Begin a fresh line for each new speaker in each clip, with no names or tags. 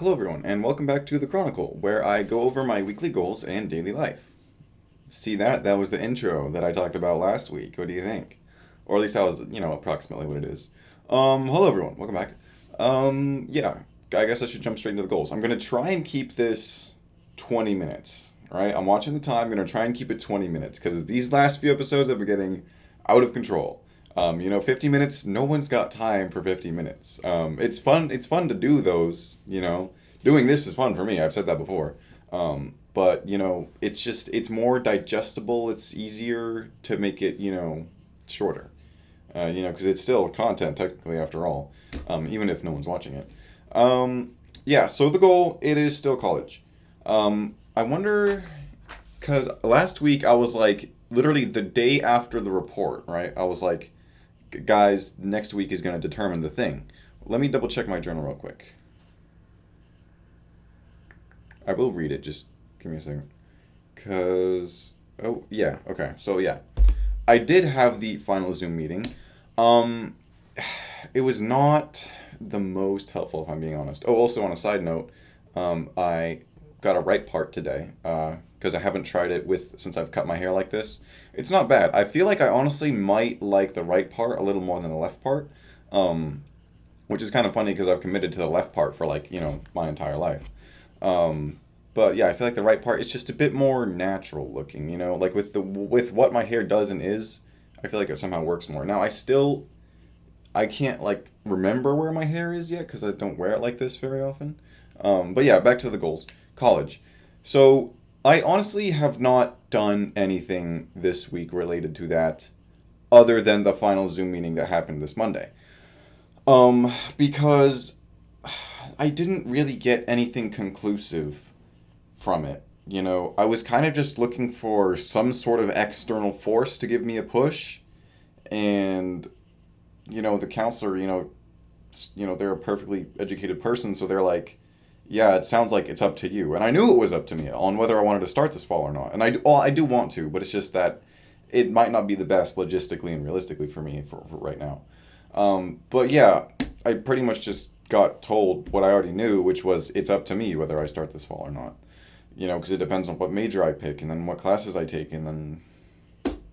Hello, everyone, and welcome back to The Chronicle, where I go over my weekly goals and daily life. See that? That was the intro that I talked about last week. What do you think? Or at least that was, approximately what it is. Hello, everyone. Welcome back. Yeah, I guess I should jump straight into the goals. I'm going to try and keep this 20 minutes, all right? I'm watching the time. I'm going to try and keep it 20 minutes because these last few episodes have been getting out of control. 50 minutes, no one's got time for 50 minutes. It's fun to do those, Doing this is fun for me. I've said that before. But, it's more digestible. It's easier to make it, shorter. Because it's still content technically after all, even if no one's watching it. Yeah, so the goal, it is still college. I wonder, because last week I was like, literally the day after the report, right? I was like, guys, next week is going to determine the thing. Let me double check my journal real quick. I will read it, just give me a second. Because, oh, yeah, okay. So, yeah. I did have the final Zoom meeting. Um, it was not the most helpful, if I'm being honest. Oh, also on a side note, I got a right part today because I haven't tried it with since I've cut my hair like this. It's not bad. I feel like I honestly might like the right part a little more than the left part, um, which is kind of funny because I've committed to the left part for like my entire life. But yeah, I feel like the right part is just a bit more natural looking. Like with what my hair does and is, I feel like it somehow works more. Now I can't like remember where my hair is yet because I don't wear it like this very often. But yeah, back to the goals. College. So I honestly have not done anything this week related to that other than the final Zoom meeting that happened this Monday. Because I didn't really get anything conclusive from it. I was kind of just looking for some sort of external force to give me a push, and the counselor, they're a perfectly educated person, so they're like, yeah, it sounds like it's up to you. And I knew it was up to me on whether I wanted to start this fall or not. And I do want to, but it's just that it might not be the best logistically and realistically for me for right now. But yeah, I pretty much just got told what I already knew, which was it's up to me whether I start this fall or not. Because it depends on what major I pick and then what classes I take and then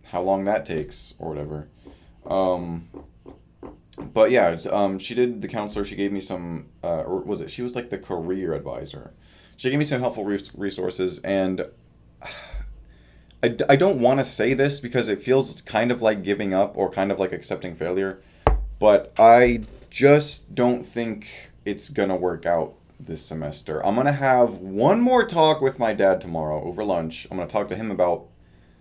how long that takes or whatever. Um, but yeah, she did the counselor. She gave me some, or was it? She was like the career advisor. She gave me some helpful resources, and I don't want to say this because it feels kind of like giving up or kind of like accepting failure, but I just don't think it's gonna work out this semester. I'm gonna have one more talk with my dad tomorrow over lunch. I'm gonna talk to him about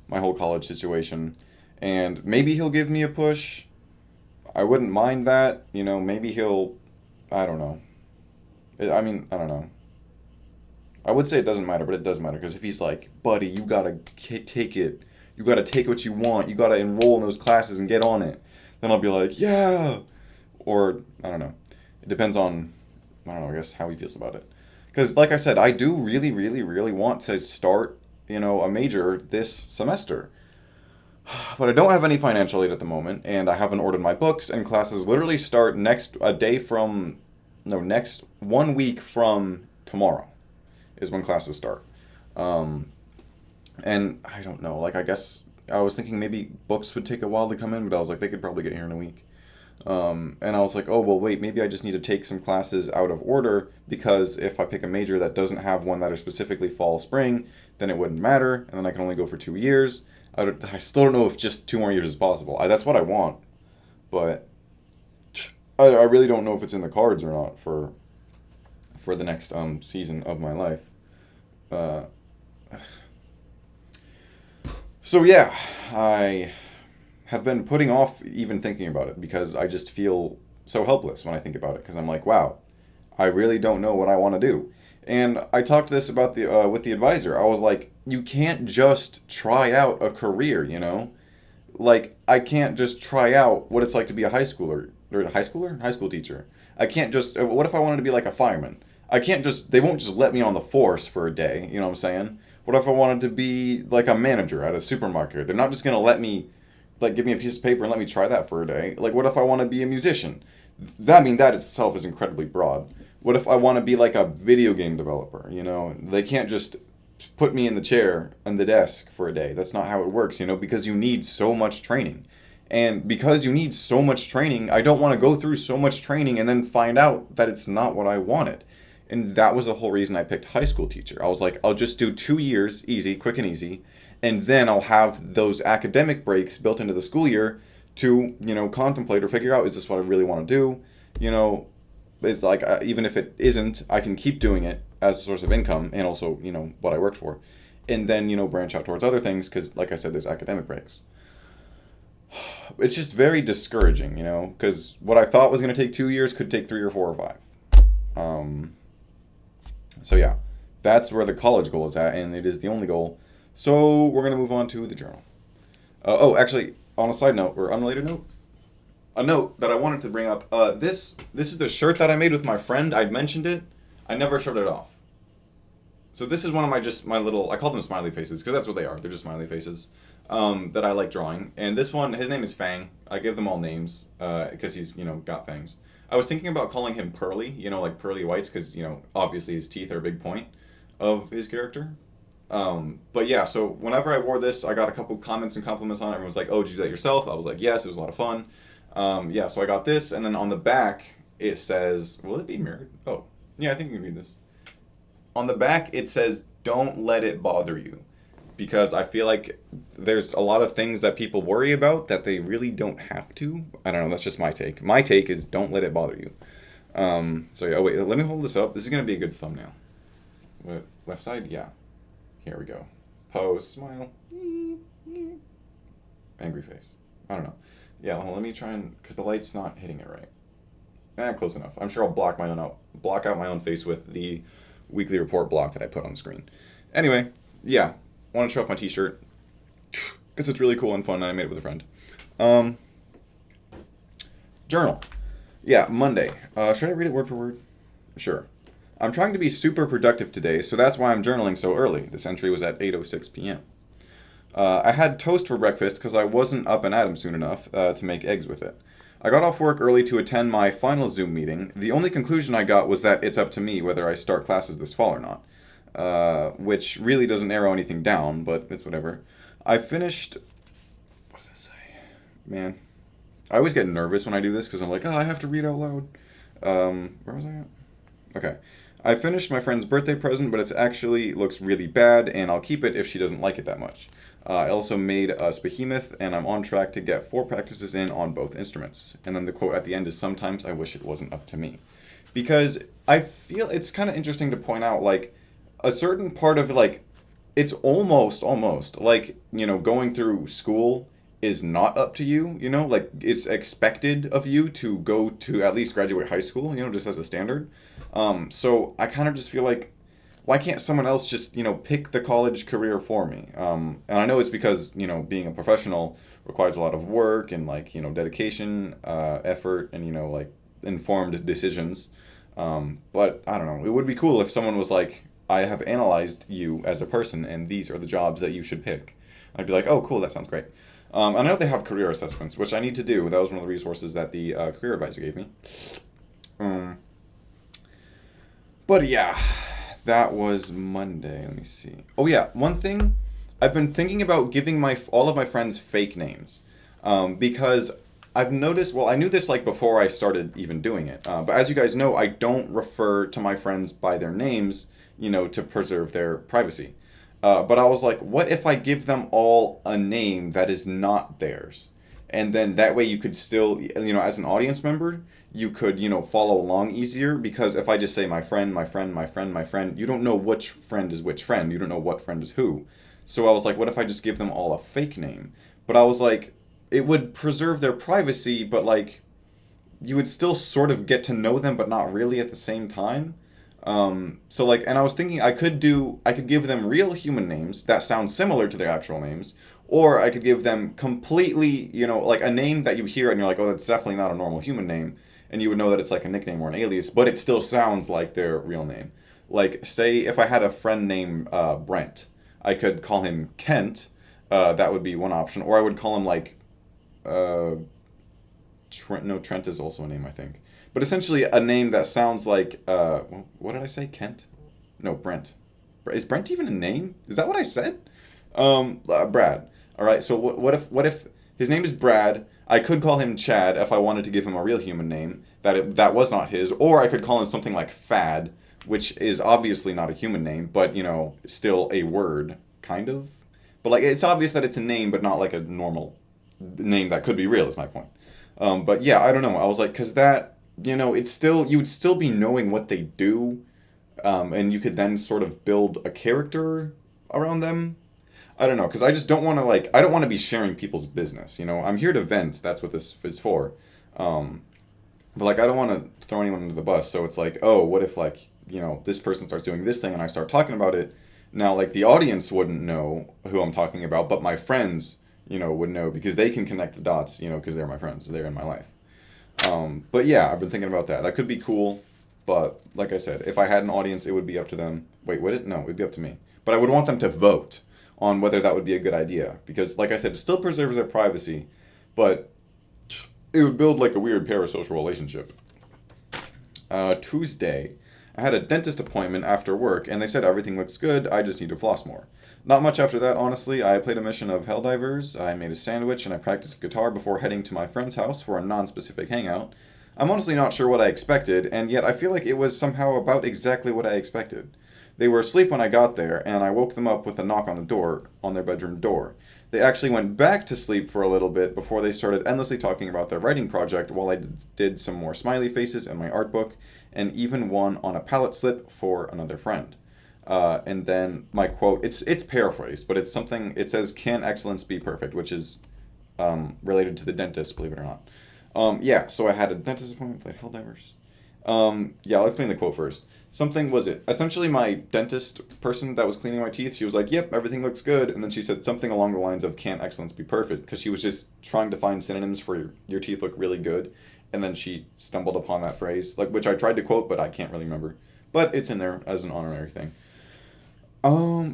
my whole college situation, and maybe he'll give me a push. I wouldn't mind that. Maybe he'll. I don't know. I don't know. I would say it doesn't matter, but it does matter because if he's like, buddy, you gotta take it. You gotta take what you want. You gotta enroll in those classes and get on it. Then I'll be like, yeah. Or, I don't know. It depends on, I don't know, I guess how he feels about it. Because, like I said, I do really, really, really want to start, a major this semester. But I don't have any financial aid at the moment, and I haven't ordered my books, and classes literally start next 1 week from tomorrow is when classes start. Um, and I don't know, like, I guess I was thinking maybe books would take a while to come in, but I was like, they could probably get here in a week. And I was like, oh, well, wait, maybe I just need to take some classes out of order because if I pick a major that doesn't have one that is specifically fall, spring, then it wouldn't matter, and then I can only go for 2 years. I still don't know if just 2 more years is possible. That's what I want, but I really don't know if it's in the cards or not for the next season of my life. Uh, so yeah, I have been putting off even thinking about it because I just feel so helpless when I think about it because I'm like, wow, I really don't know what I want to do. And I talked this about the with the advisor. I was like, you can't just try out a career. Like I can't just try out what it's like to be a high school teacher. I can't just. What if I wanted to be like a fireman? I can't just. They won't just let me on the force for a day. You know what I'm saying? What if I wanted to be like a manager at a supermarket? They're not just gonna let me like give me a piece of paper and let me try that for a day. Like what if I want to be a musician? That itself is incredibly broad. What if I want to be like a video game developer? You know, they can't just put me in the chair and the desk for a day. That's not how it works, you know, because you need so much training. And because you need so much training, I don't want to go through so much training and then find out that it's not what I wanted. And that was the whole reason I picked high school teacher. I was like, I'll just do 2 years, easy, quick and easy, and then I'll have those academic breaks built into the school year to, you know, contemplate or figure out, is this what I really want to do? You know, it's like, even if it isn't, I can keep doing it as a source of income and also, you know, what I worked for. And then, you know, branch out towards other things because, like I said, there's academic breaks. It's just very discouraging, you know, because what I thought was going to take 2 years could take 3 or 4 or 5. Um, so yeah, that's where the college goal is at, and it is the only goal. So we're gonna move on to the journal. Oh, actually, on a side note or unrelated note, a note that I wanted to bring up. This is the shirt that I made with my friend. I mentioned it. I never showed it off. So this is one of my little, I call them smiley faces because that's what they are. They're just smiley faces that I like drawing. And this one, his name is Fang. I give them all names because he's, you know, got fangs. I was thinking about calling him Pearly, you know, like Pearly Whites, because, you know, obviously his teeth are a big point of his character. But yeah, so whenever I wore this, I got a couple comments and compliments on it. Everyone was like, oh, did you do that yourself? I was like, yes, it was a lot of fun. Yeah, so I got this, and then on the back, it says, will it be mirrored? Oh, yeah, I think you can read this. On the back, it says, don't let it bother you. Because I feel like there's a lot of things that people worry about that they really don't have to. I don't know, that's just my take. My take is don't let it bother you. So yeah, oh wait, let me hold this up. This is going to be a good thumbnail. What, left side? Yeah. Here we go. Pose, smile. Angry face. I don't know. Yeah, well, let me try and, because the light's not hitting it right. Close enough. I'm sure I'll block out my own face with the weekly report block that I put on the screen. Anyway, yeah, I want to show off my t-shirt because it's really cool and fun, and I made it with a friend. Journal. Yeah, Monday. Should I read it word for word? Sure. I'm trying to be super productive today, so that's why I'm journaling so early. This entry was at 8:06 p.m. I had toast for breakfast because I wasn't up and at 'em soon enough to make eggs with it. I got off work early to attend my final Zoom meeting. The only conclusion I got was that it's up to me whether I start classes this fall or not, which really doesn't narrow anything down, but it's whatever. I finished. What does it say? Man, I always get nervous when I do this because I'm like, oh, I have to read out loud. Where was I at? Okay. I finished my friend's birthday present, but it actually looks really bad, and I'll keep it if she doesn't like it that much. I also made a behemoth, and I'm on track to get 4 practices in on both instruments. And then the quote at the end is, sometimes I wish it wasn't up to me. Because I feel it's kind of interesting to point out, like, a certain part of, like, it's almost, like, you know, going through school is not up to you, you know? Like, it's expected of you to go to at least graduate high school, you know, just as a standard. So I kind of just feel like, why can't someone else just, you know, pick the college career for me? And I know it's because, you know, being a professional requires a lot of work and, like, you know, dedication, effort, and, you know, like, informed decisions. But I don't know. It would be cool if someone was like, I have analyzed you as a person, and these are the jobs that you should pick. I'd be like, oh, cool, that sounds great. And I know they have career assessments, which I need to do. That was one of the resources that the career advisor gave me. But yeah, that was Monday. Let me see. Oh yeah, one thing, I've been thinking about giving all of my friends fake names, because I've noticed. Well, I knew this like before I started even doing it. But as you guys know, I don't refer to my friends by their names, you know, to preserve their privacy. But I was like, what if I give them all a name that is not theirs? And then that way you could still, you know, as an audience member, you could, you know, follow along easier, because if I just say my friend, my friend, my friend, my friend, you don't know which friend is which friend. You don't know what friend is who. So I was like, what if I just give them all a fake name? But I was like, it would preserve their privacy, but like, you would still sort of get to know them, but not really at the same time. So like, and I was thinking I could give them real human names that sound similar to their actual names, or I could give them completely, you know, like a name that you hear and you're like, oh, that's definitely not a normal human name, and you would know that it's like a nickname or an alias, but it still sounds like their real name. Like, say if I had a friend named Brent, I could call him Kent. That would be one option, or I would call him like Trent. No, Trent is also a name, I think. But essentially, a name that sounds like what did I say? Kent? No, Brent. Is Brent even a name? Is that what I said? Brad. All right. So what if his name is Brad? I could call him Chad if I wanted to give him a real human name that was not his, or I could call him something like Fad, which is obviously not a human name, but still a word, kind of. But like it's obvious that it's a name, but not like a normal name that could be real. Is my point. But yeah, I don't know. I was like, cause that it's still you would still be knowing what they do, and you could then sort of build a character around them. I don't know, because I just don't want to I don't want to be sharing people's business. I'm here to vent. That's what this is for. Um, but I don't want to throw anyone under the bus. So it's like, oh, what if this person starts doing this thing and I start talking about it? Now the audience wouldn't know who I'm talking about, but my friends would know because they can connect the dots. Because they're my friends. They're in my life. But yeah, I've been thinking about that. That could be cool. But like I said, if I had an audience, it would be up to them. Wait, would it? No, it would be up to me. But I would want them to vote on whether that would be a good idea. Because, like I said, it still preserves their privacy, but it would build a weird parasocial relationship. Tuesday, I had a dentist appointment after work, and they said everything looks good, I just need to floss more. Not much after that, honestly. I played a mission of Helldivers, I made a sandwich, and I practiced guitar before heading to my friend's house for a non-specific hangout. I'm honestly not sure what I expected, and yet I feel like it was somehow about exactly what I expected. They were asleep when I got there, and I woke them up with a knock on their bedroom door. They actually went back to sleep for a little bit before they started endlessly talking about their writing project while I did some more smiley faces in my art book, and even one on a palette slip for another friend. And then my quote, it's paraphrased, but it's something, it says, "Can excellence be perfect?" which is related to the dentist, believe it or not. Yeah, so I had a dentist appointment, played Helldivers. Yeah, I'll explain the quote first. Something was it. Essentially, my dentist person that was cleaning my teeth, she was like, "Yep, everything looks good." And then she said something along the lines of, "Can't excellence be perfect?" Because she was just trying to find synonyms for your teeth look really good. And then she stumbled upon that phrase, which I tried to quote, but I can't really remember. But it's in there as an honorary thing.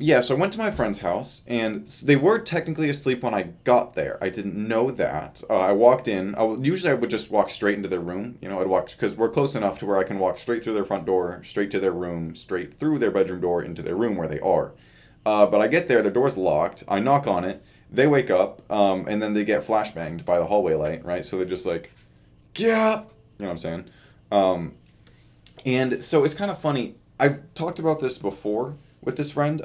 Yeah, so I went to my friend's house, and they were technically asleep when I got there. I didn't know that. I walked in. Usually I would just walk straight into their room. I'd walk, because we're close enough to where I can walk straight through their front door, straight to their room, straight through their bedroom door, into their room where they are. But I get there, their door's locked. I knock on it. They wake up, and then they get flashbanged by the hallway light, right? So they're just like, "Yeah!" You know what I'm saying? Um, and so it's kind of funny. I've talked about this before with this friend.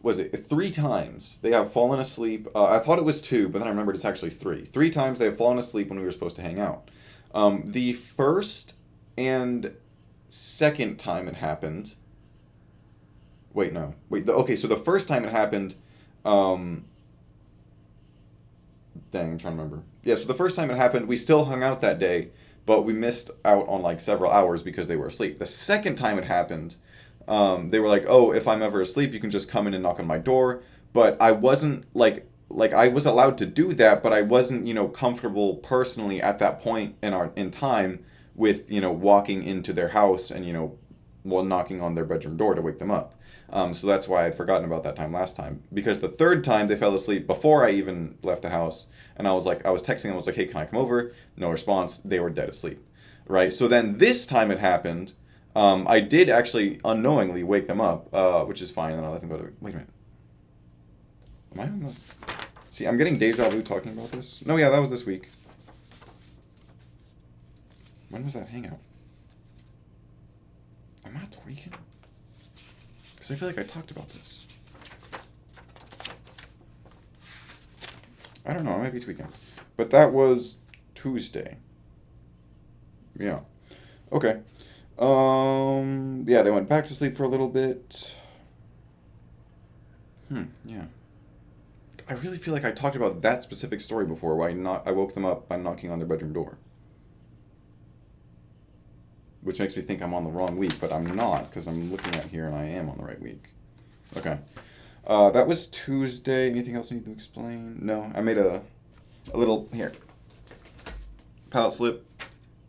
Was it 3 times they have fallen asleep? I thought it was two, but then I remembered it's actually three. 3 times they have fallen asleep when we were supposed to hang out. The first and second time it happened. Wait, no. Wait. Okay, so the first time it happened. Um, Dang, I'm trying to remember. Yeah, so the first time it happened, we still hung out that day, but we missed out on several hours because they were asleep. The second time it happened, they were like, "Oh, if I'm ever asleep, you can just come in and knock on my door." But I wasn't I was allowed to do that, but I wasn't comfortable personally at that point in time with walking into their house and knocking on their bedroom door to wake them up. So that's why I'd forgotten about that time last time. Because the third time they fell asleep before I even left the house, and I was texting them, I was like, "Hey, can I come over?" No response. They were dead asleep. Right? So then this time it happened. I did actually unknowingly wake them up, which is fine, and then I let them go to. Wait a minute. Am I on the. See, I'm getting deja vu talking about this. No, yeah, that was this week. When was that hangout? Am I tweaking? Because I feel like I talked about this. I don't know, I might be tweaking. But that was Tuesday. Yeah. Okay. Yeah, they went back to sleep for a little bit. Yeah. I really feel like I talked about that specific story before, where I woke them up by knocking on their bedroom door. Which makes me think I'm on the wrong week, but I'm not, because I'm looking at here and I am on the right week. Okay. That was Tuesday. Anything else I need to explain? No, I made a little, here, palette slip.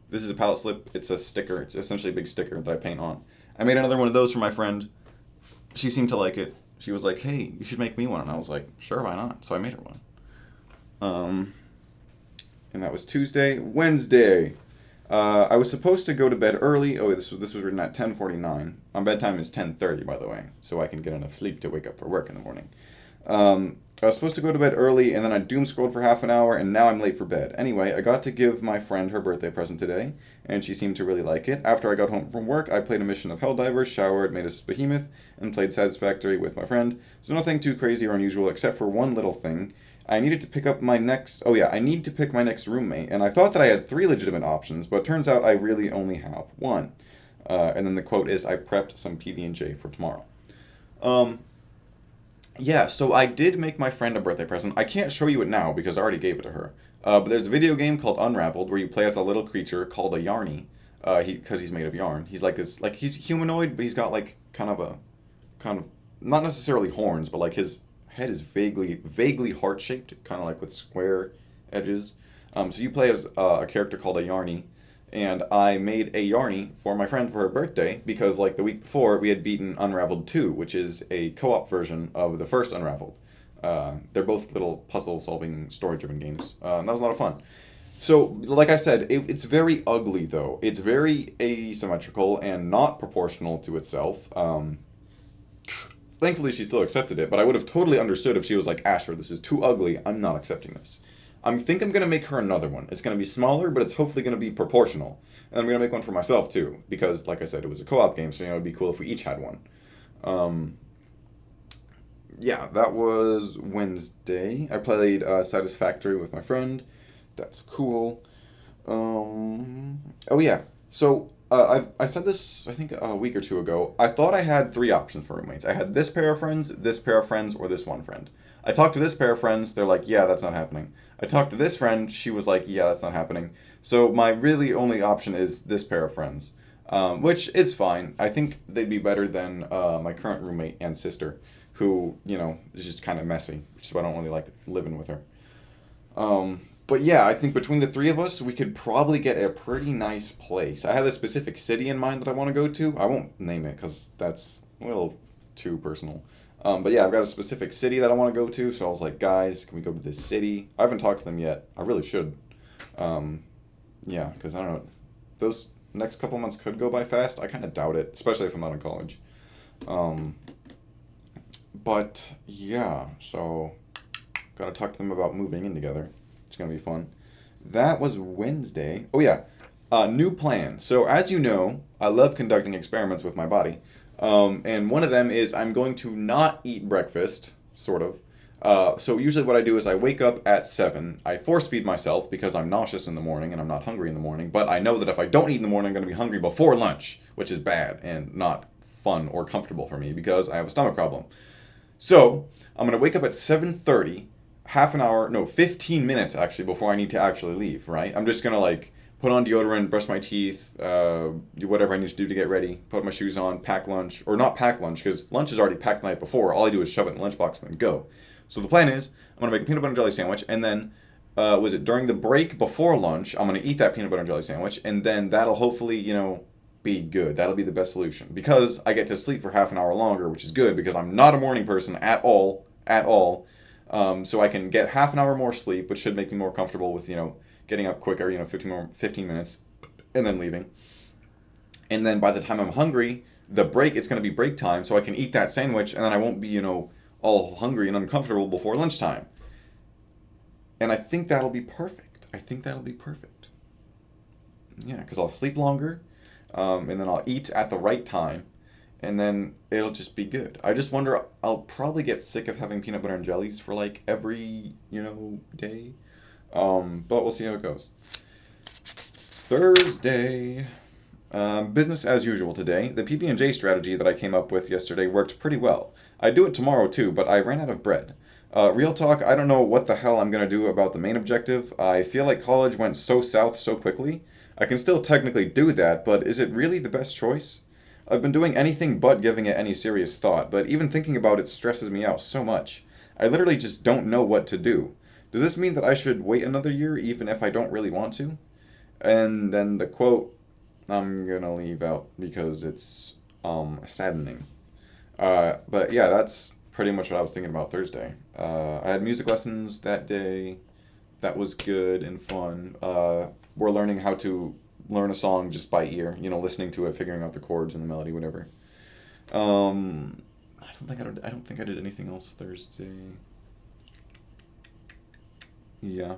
This is a palette slip. It's a sticker. It's essentially a big sticker that I paint on. I made another one of those for my friend. She seemed to like it. She was like, "Hey, you should make me one." And I was like, "Sure, why not?" So I made her one. And that was Tuesday. Wednesday, I was supposed to go to bed early. Oh, this was written at 10:49. Bedtime is 10:30, by the way, so I can get enough sleep to wake up for work in the morning. I was supposed to go to bed early, and then I doom scrolled for half an hour, and now I'm late for bed. Anyway, I got to give my friend her birthday present today, and she seemed to really like it. After I got home from work, I played a mission of Helldivers, showered, made a behemoth, and played Satisfactory with my friend. So nothing too crazy or unusual, except for one little thing. I needed to pick up my next. Oh yeah, I need to pick my next roommate, and I thought that I had three legitimate options, but turns out I really only have one. And then the quote is, "I prepped some PB&J for tomorrow." Um, yeah, so I did make my friend a birthday present. I can't show you it now because I already gave it to her. But there's a video game called Unraveled where you play as a little creature called a Yarny. Because he's made of yarn. He's like this, like he's humanoid, but he's got like kind of, not necessarily horns, but like his head is vaguely heart shaped, kind of like with square edges. So you play as a character called a Yarny, and I made a Yarny for my friend for her birthday because, like, the week before, we had beaten Unraveled 2, which is a co op version of the first Unraveled. They're both little puzzle solving, story driven games. That was a lot of fun. So, like I said, it's very ugly, though. It's very asymmetrical and not proportional to itself. Thankfully, she still accepted it, but I would have totally understood if she was like, Asher, this is too ugly. I'm not accepting this. I think I'm gonna make her another one. It's gonna be smaller, but it's hopefully gonna be proportional. And I'm gonna make one for myself too, because like I said, it was a co-op game, so it'd be cool if we each had one. Um, yeah, that was Wednesday. I played Satisfactory with my friend. That's cool. Oh yeah. So I said this I think a week or two ago. I thought I had three options for roommates. I had this pair of friends, or this one friend. I talked to this pair of friends. They're like, yeah, that's not happening. I talked to this friend. She was like, yeah, that's not happening. So my really only option is this pair of friends, which is fine. I think they'd be better than my current roommate and sister, who is just kind of messy, which is why I don't really like living with her. But yeah, I think between the three of us, we could probably get a pretty nice place. I have a specific city in mind that I want to go to. I won't name it because that's a little too personal. But yeah, I've got a specific city that I want to go to. So I was like, guys, can we go to this city? I haven't talked to them yet. I really should. Um, yeah, because I don't know. Those next couple months could go by fast. I kind of doubt it, especially if I'm not in college. Um, but yeah, so gotta talk to them about moving in together. It's gonna be fun. That was Wednesday. Oh yeah, new plan. So as you know, I love conducting experiments with my body, and one of them is I'm going to not eat breakfast, sort of. So usually what I do is I wake up at 7. I force feed myself because I'm nauseous in the morning and I'm not hungry in the morning. But I know that if I don't eat in the morning, I'm going to be hungry before lunch, which is bad and not fun or comfortable for me because I have a stomach problem. So I'm gonna wake up at 7:30, half an hour, no, 15 minutes actually before I need to actually leave. Right? I'm just gonna like put on deodorant, brush my teeth, do whatever I need to do to get ready, put my shoes on, pack lunch, or not pack lunch because lunch is already packed the night before. All I do is shove it in the lunchbox and then go. So the plan is I'm gonna make a peanut butter and jelly sandwich, and then was it during the break before lunch? I'm gonna eat that peanut butter and jelly sandwich, and then that'll hopefully be good. That'll be the best solution because I get to sleep for half an hour longer, which is good because I'm not a morning person at all. So I can get half an hour more sleep, which should make me more comfortable with getting up quicker. 15 minutes, and then leaving. And then by the time I'm hungry, the break it's going to be break time, so I can eat that sandwich, and then I won't be all hungry and uncomfortable before lunchtime. And I think that'll be perfect. I think that'll be perfect. Yeah, because I'll sleep longer, and then I'll eat at the right time, and then it'll just be good. I just wonder, I'll probably get sick of having peanut butter and jellies for like every, day. But we'll see how it goes. Thursday. Business as usual today. The PB&J strategy that I came up with yesterday worked pretty well. I do it tomorrow too, but I ran out of bread. Real talk, I don't know what the hell I'm going to do about the main objective. I feel like college went so south so quickly. I can still technically do that, but is it really the best choice? I've been doing anything but giving it any serious thought, but even thinking about it stresses me out so much. I literally just don't know what to do. Does this mean that I should wait another year even if I don't really want to? And then the quote I'm gonna leave out because it's saddening. But yeah, that's pretty much what I was thinking about Thursday. I had music lessons that day. That was good and fun. We're learning how to learn a song just by ear, listening to it, figuring out the chords and the melody, whatever. I don't think I did anything else Thursday. Yeah.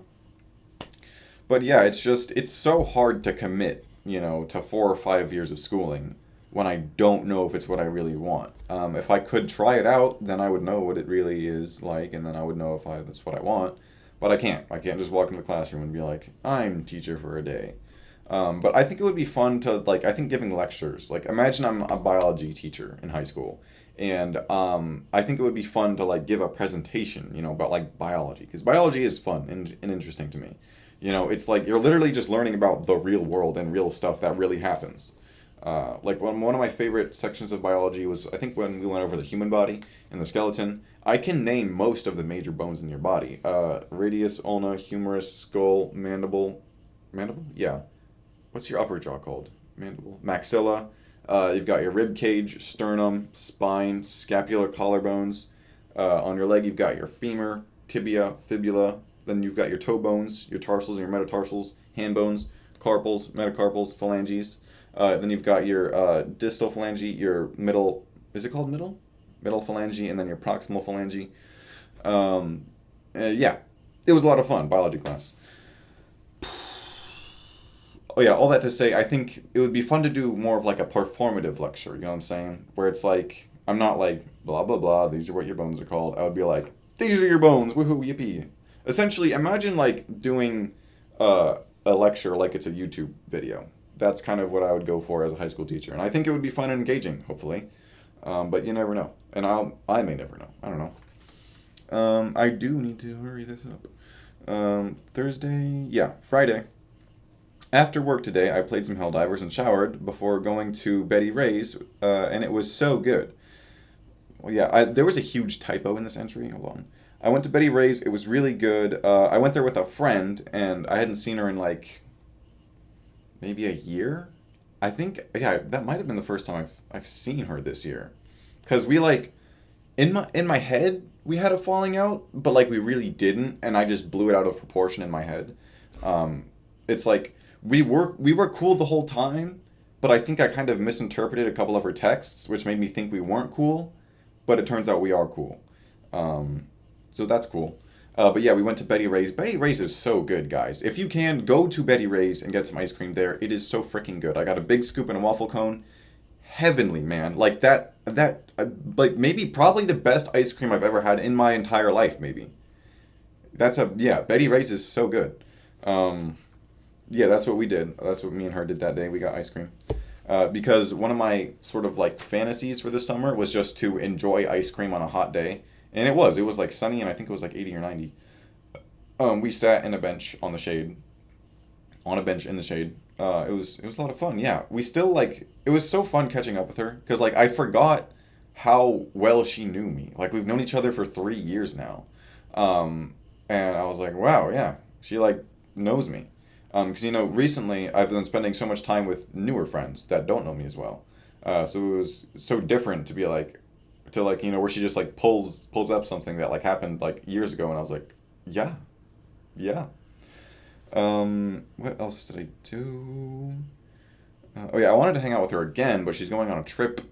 But yeah, it's so hard to commit, to 4 or 5 years of schooling when I don't know if it's what I really want. If I could try it out, then I would know what it really is like, and then I would know if that's what I want. But I can't. I can't just walk into the classroom and be like, I'm teacher for a day. But I think it would be fun to, like, I think giving lectures. Like, imagine I'm a biology teacher in high school. And I think it would be fun to, like, give a presentation, about, like, biology. Because biology is fun and interesting to me. It's like you're literally just learning about the real world and real stuff that really happens. Like one of my favorite sections of biology was, I think, when we went over the human body and the skeleton. I can name most of the major bones in your body. Radius, ulna, humerus, skull, mandible. Mandible? Yeah. What's your upper jaw called? Mandible. Maxilla. You've got your rib cage, sternum, spine, scapular collarbones. On your leg, you've got your femur, tibia, fibula. Then you've got your toe bones, your tarsals and your metatarsals, hand bones, carpals, metacarpals, phalanges. Then you've got your distal phalange, your middle. Is it called middle? Middle phalange, and then your proximal phalange. Yeah, it was a lot of fun, biology class. Oh yeah, all that to say, I think it would be fun to do more of like a performative lecture. You know what I'm saying? Where it's like I'm not like blah blah blah. These are what your bones are called. I would be like, these are your bones. Woohoo yippee! Essentially, imagine like doing a lecture like it's a YouTube video. That's kind of what I would go for as a high school teacher, and I think it would be fun and engaging. Hopefully, but you never know, and I may never know. I don't know. I do need to hurry this up. Thursday, yeah, Friday. After work today, I played some Helldivers and showered before going to Betty Ray's, and it was so good. Well, yeah, there was a huge typo in this entry. Hold on. I went to Betty Ray's. It was really good. I went there with a friend, and I hadn't seen her in like maybe a year. I think yeah, that might have been the first time I've seen her this year, because we like in my head we had a falling out, but like we really didn't, and I just blew it out of proportion in my head. It's like we were cool the whole time, but I think I kind of misinterpreted a couple of her texts, which made me think we weren't cool, but it turns out we are cool. So that's cool. But yeah, we went to Betty Ray's. Betty Ray's is so good, guys. If you can, go to Betty Ray's and get some ice cream there. It is so freaking good. I got a big scoop and a waffle cone. Heavenly, man. Like like maybe probably the best ice cream I've ever had in my entire life, maybe. Yeah, Betty Ray's is so good. Yeah, that's what we did. That's what me and her did that day. We got ice cream. Because one of my sort of like fantasies for the summer was just to enjoy ice cream on a hot day. And it was. It was like sunny, and I think it was like 80 or 90. We sat in a bench on the shade, on a bench in the shade. It was a lot of fun. Yeah, we still like. It was so fun catching up with her because like I forgot how well she knew me. Like we've known each other for 3 years now, and I was like, wow, yeah, she like knows me. Because recently I've been spending so much time with newer friends that don't know me as well. So it was so different to be like, where she just like pulls up something that like happened like years ago, and I was like, yeah, yeah. What else did I do? Oh yeah, I wanted to hang out with her again, but she's going on a trip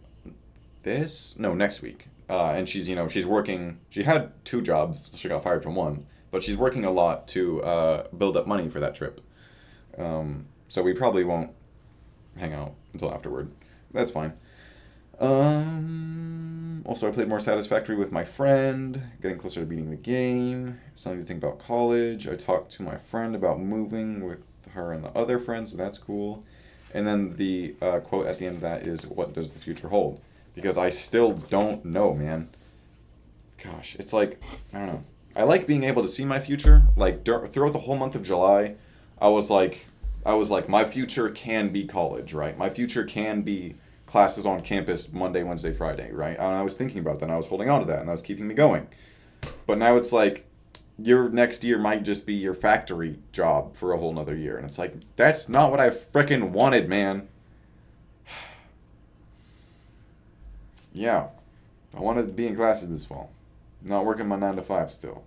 next week. And she's working. She had two jobs. She got fired from one, but she's working a lot to build up money for that trip. So we probably won't hang out until afterward. That's fine. Also, I played more Satisfactory with my friend, getting closer to beating the game. Something to think about college. I talked to my friend about moving with her and the other friends, so that's cool. And then the quote at the end of that is, "What does the future hold?" Because I still don't know, man. Gosh, it's like, I don't know. I like being able to see my future. Like, throughout the whole month of July, I was like, my future can be college, right? My future can be classes on campus Monday, Wednesday, Friday, right? And I was thinking about that, and I was holding on to that, and that was keeping me going. But now it's like, your next year might just be your factory job for a whole nother year. And it's like, that's not what I frickin' wanted, man. Yeah, I wanted to be in classes this fall. Not working my 9 to 5 still.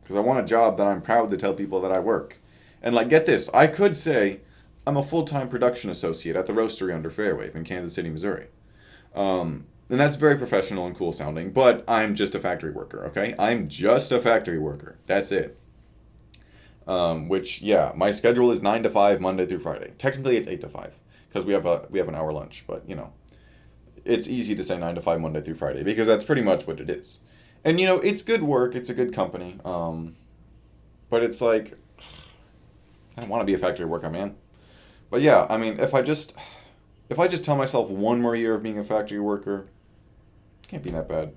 Because I want a job that I'm proud to tell people that I work. And like, get this, I could say, I'm a full-time production associate at the Roastery under Fairwave in Kansas City, Missouri. And that's very professional and cool sounding, but I'm just a factory worker, okay? I'm just a factory worker. That's it. Which, yeah, my schedule is 9 to 5, Monday through Friday. Technically, it's 8 to 5, because we have an hour lunch, but, it's easy to say 9 to 5, Monday through Friday, because that's pretty much what it is. And, it's good work, it's a good company, but it's like, I don't want to be a factory worker, man. But yeah, I mean, if I just tell myself one more year of being a factory worker, it can't be that bad.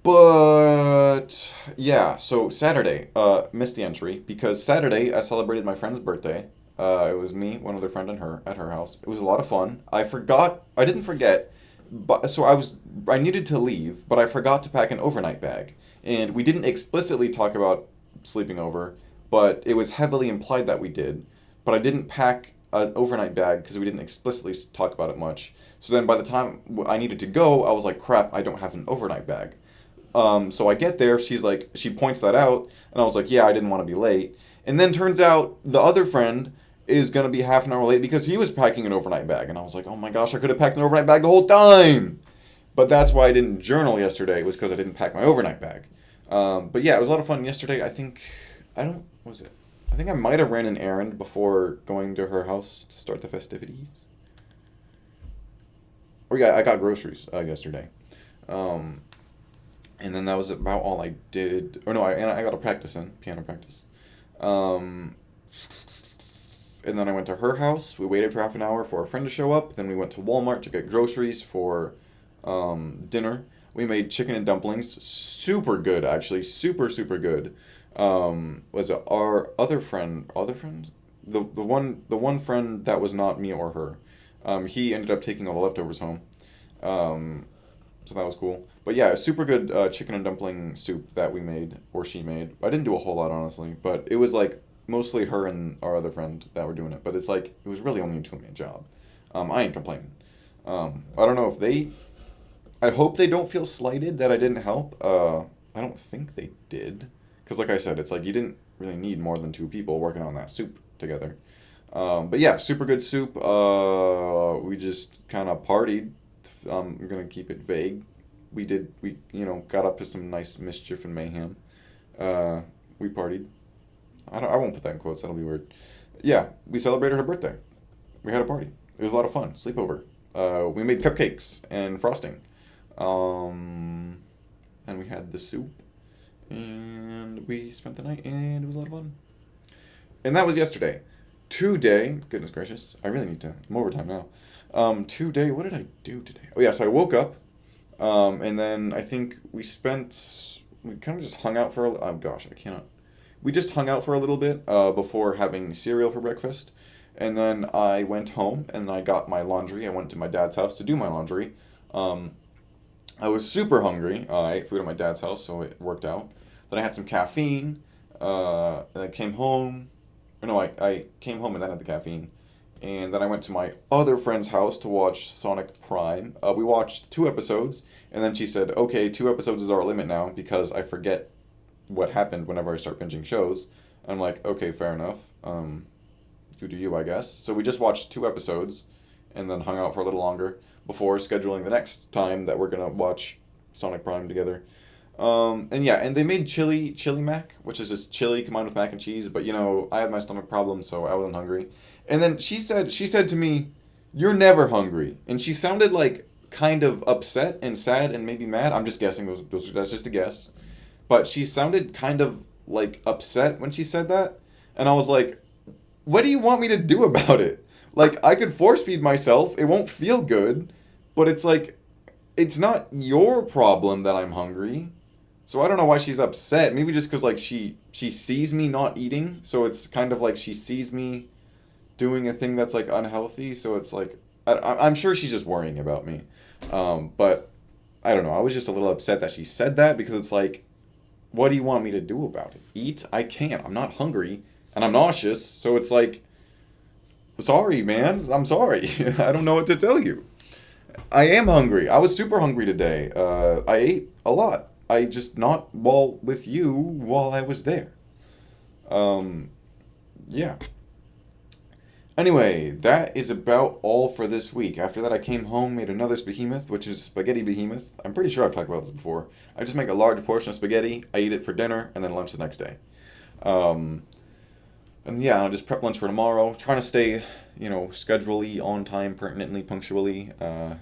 But yeah, so Saturday, missed the entry because Saturday I celebrated my friend's birthday. It was me, one other friend, and her at her house. It was a lot of fun. I didn't forget, but so I needed to leave, but I forgot to pack an overnight bag, and we didn't explicitly talk about sleeping over, but it was heavily implied that we did. But I didn't pack an overnight bag because we didn't explicitly talk about it much. So then by the time I needed to go, I was like, crap, I don't have an overnight bag. So I get there, she points that out, and I was like, yeah, I didn't want to be late. And then turns out the other friend is going to be half an hour late because he was packing an overnight bag. And I was like, oh my gosh, I could have packed an overnight bag the whole time. But that's why I didn't journal yesterday, was because I didn't pack my overnight bag. But yeah, it was a lot of fun yesterday. What was it? I think I might have ran an errand before going to her house to start the festivities. Or yeah, I got groceries yesterday. Um, and then that was about all I did. Or no, I got a practice in, piano practice. Um, and then I went to her house. We waited for half an hour for a friend to show up. Then we went to Walmart to get groceries for dinner. We made chicken and dumplings. Super good, actually. Super, super good. Was it our other friend? The one friend that was not me or her. He ended up taking all the leftovers home. Um, so that was cool. But yeah, a super good chicken and dumpling soup that we made, or she made. I didn't do a whole lot, honestly, but it was like mostly her and our other friend that were doing it. But it's like, it was really only a two-man job. I ain't complaining. I don't know if I hope they don't feel slighted that I didn't help. I don't think they did. Because like I said, it's like you didn't really need more than two people working on that soup together. But yeah, super good soup. We just kind of partied. I'm gonna keep it vague. We got up to some nice mischief and mayhem. Uh, we partied. I won't put that in quotes. That'll be weird. Yeah, we celebrated her birthday. We had a party. It was a lot of fun. Sleepover. We made cupcakes and frosting. Um, and we had the soup. And we spent the night, and it was a lot of fun. And that was yesterday. Today, goodness gracious, I really need to. I'm overtime now. Today, what did I do today? Oh yeah, so I woke up, and then I think we kind of just hung out for oh gosh, I cannot. We just hung out for a little bit, before having cereal for breakfast, and then I went home and I got my laundry. I went to my dad's house to do my laundry. Um, I was super hungry. I ate food at my dad's house, so it worked out. Then I had some caffeine. And I came home. Or no, I came home and then had the caffeine. And then I went to my other friend's house to watch Sonic Prime. We watched 2 episodes, and then she said, okay, 2 episodes is our limit now because I forget what happened whenever I start binging shows. And I'm like, okay, fair enough. You do you, I guess. So we just watched 2 episodes and then hung out for a little longer before scheduling the next time that we're going to watch Sonic Prime together. And yeah, and they made chili mac, which is just chili combined with mac and cheese. But I had my stomach problems, so I wasn't hungry. And then she said to me, "You're never hungry," and she sounded like kind of upset and sad and maybe mad. I'm just guessing. That's just a guess. But she sounded kind of like upset when she said that, and I was like, "What do you want me to do about it? Like I could force feed myself. It won't feel good, but it's like." It's not your problem that I'm hungry. So I don't know why she's upset. Maybe just because like she sees me not eating, so it's kind of like she sees me doing a thing that's like unhealthy. So it's like I'm sure she's just worrying about me. But I don't know. I was just a little upset that she said that because it's like, what do you want me to do about it? Eat? I can't. I'm not hungry and I'm nauseous. So it's like, sorry, man. I'm sorry. I don't know what to tell you. I am hungry. I was super hungry today. I ate a lot. I just not with you while I was there. Um, yeah. Anyway, that is about all for this week. After that, I came home, made another behemoth, which is spaghetti behemoth. I'm pretty sure I've talked about this before. I just make a large portion of spaghetti, I eat it for dinner, and then lunch the next day. Um, and yeah, I'll just prep lunch for tomorrow. Trying to stay, schedulely, on time, pertinently, punctually.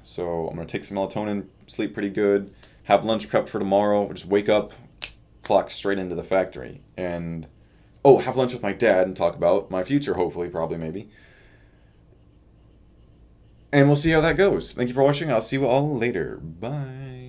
So I'm gonna take some melatonin, sleep pretty good, have lunch prep for tomorrow. Just wake up, clock straight into the factory, and have lunch with my dad and talk about my future. Hopefully, probably, maybe. And we'll see how that goes. Thank you for watching. I'll see you all later. Bye.